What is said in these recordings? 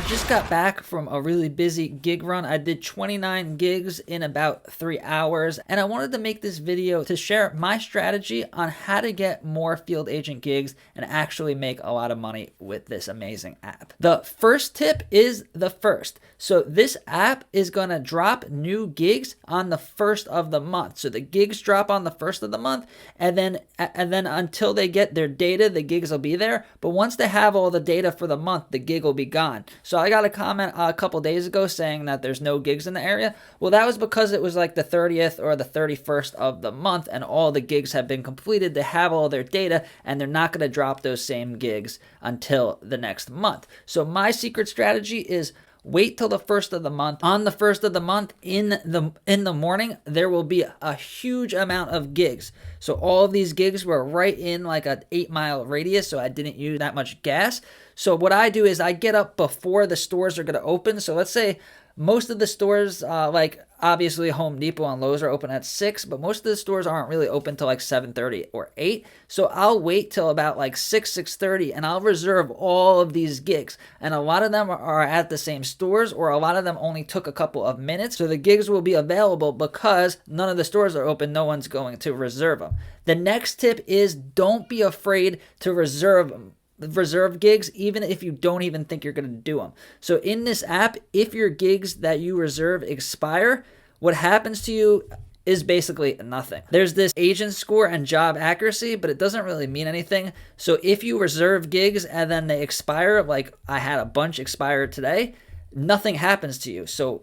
just got back from a really busy gig run. I did 29 gigs in about 3 hours, and I wanted to make this video to share my strategy on how to get more field agent gigs and actually make a lot of money with this amazing app. The first tip is the first. So this app is going to drop new gigs on the first of the month. So the gigs drop on the first of the month, and then until they get their data, the gigs will be there. But once they have all the data for the month, the gig will be gone. So I got a comment a couple days ago saying that there's no gigs in the area. Well, that was because it was like the 30th or the 31st of the month, and all the gigs have been completed. They have all their data, and they're not going to drop those same gigs until the next month. So my secret strategy is wait till the first of the month. On the first of the month, in the morning, there will be a huge amount of gigs. So all of these gigs were right in like an 8-mile radius, so I didn't use that much gas. So what I do is I get up before the stores are going to open. So let's say most of the stores, like obviously Home Depot and Lowe's are open at 6, but most of the stores aren't really open till like 7:30 or 8. So I'll wait till about like 6:30, and I'll reserve all of these gigs. And a lot of them are at the same stores, or a lot of them only took a couple of minutes. So the gigs will be available because none of the stores are open. No one's going to reserve them. The next tip is don't be afraid to reserve gigs, even if you don't even think you're going to do them. So in this app, if your gigs that you reserve expire, what happens to you is basically nothing. There's this agent score and job accuracy, but it doesn't really mean anything. So if you reserve gigs and then they expire, like I had a bunch expire today, nothing happens to you. So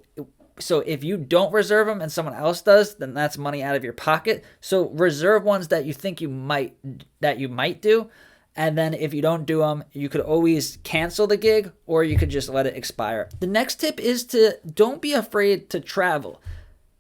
if you don't reserve them and someone else does, then that's money out of your pocket. So reserve ones that you think you might do. And then if you don't do them, you could always cancel the gig, or you could just let it expire. The next tip is to don't be afraid to travel.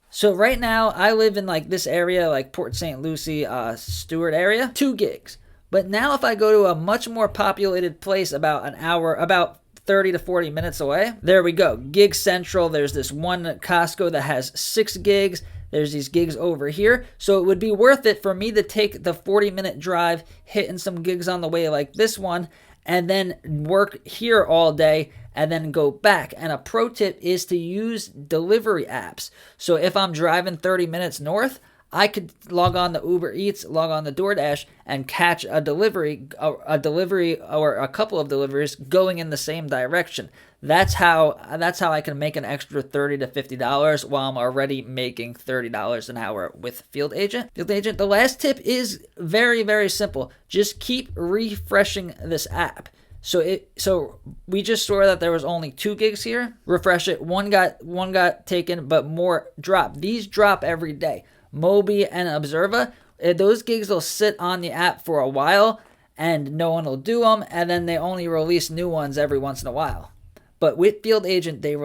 So right now I live in like this area, like Port St. Lucie, Stewart area, 2 gigs. But now if I go to a much more populated place about an hour, about 30 to 40 minutes away, there we go. Gig Central. There's this one Costco that has 6 gigs. There's these gigs over here. So it would be worth it for me to take the 40-minute drive, hitting some gigs on the way like this one, and then work here all day and then go back. And a pro tip is to use delivery apps. So if I'm driving 30 minutes north, I could log on to Uber Eats, log on to DoorDash, and catch a delivery or a couple of deliveries going in the same direction. That's how I can make an extra $30 to $50 while I'm already making $30 an hour with Field Agent. The last tip is very, very simple. Just keep refreshing this app. So we just saw that there was only 2 gigs here. Refresh it. One got taken, but more drop. These drop every day. Moby and Observa, those gigs will sit on the app for a while and no one will do them, and then they only release new ones every once in a while. But with Field Agent, they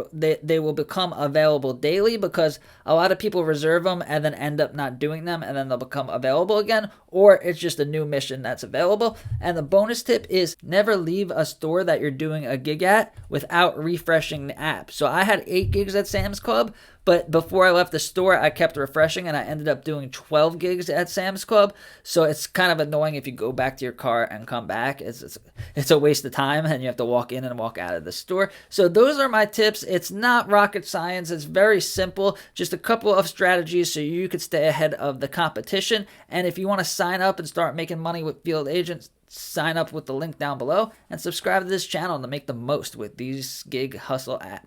will become available daily because a lot of people reserve them and then end up not doing them, and then they'll become available again, or it's just a new mission that's available. And the bonus tip is never leave a store that you're doing a gig at without refreshing the app. So I had 8 gigs at Sam's Club, but before I left the store, I kept refreshing, and I ended up doing 12 gigs at Sam's Club. So it's kind of annoying if you go back to your car and come back. It's a waste of time, and you have to walk in and walk out of the store. So those are my tips. It's not rocket science. It's very simple. Just a couple of strategies so you could stay ahead of the competition. And if you want to sign up and start making money with Field Agents, sign up with the link down below and subscribe to this channel to make the most with these gig hustle apps.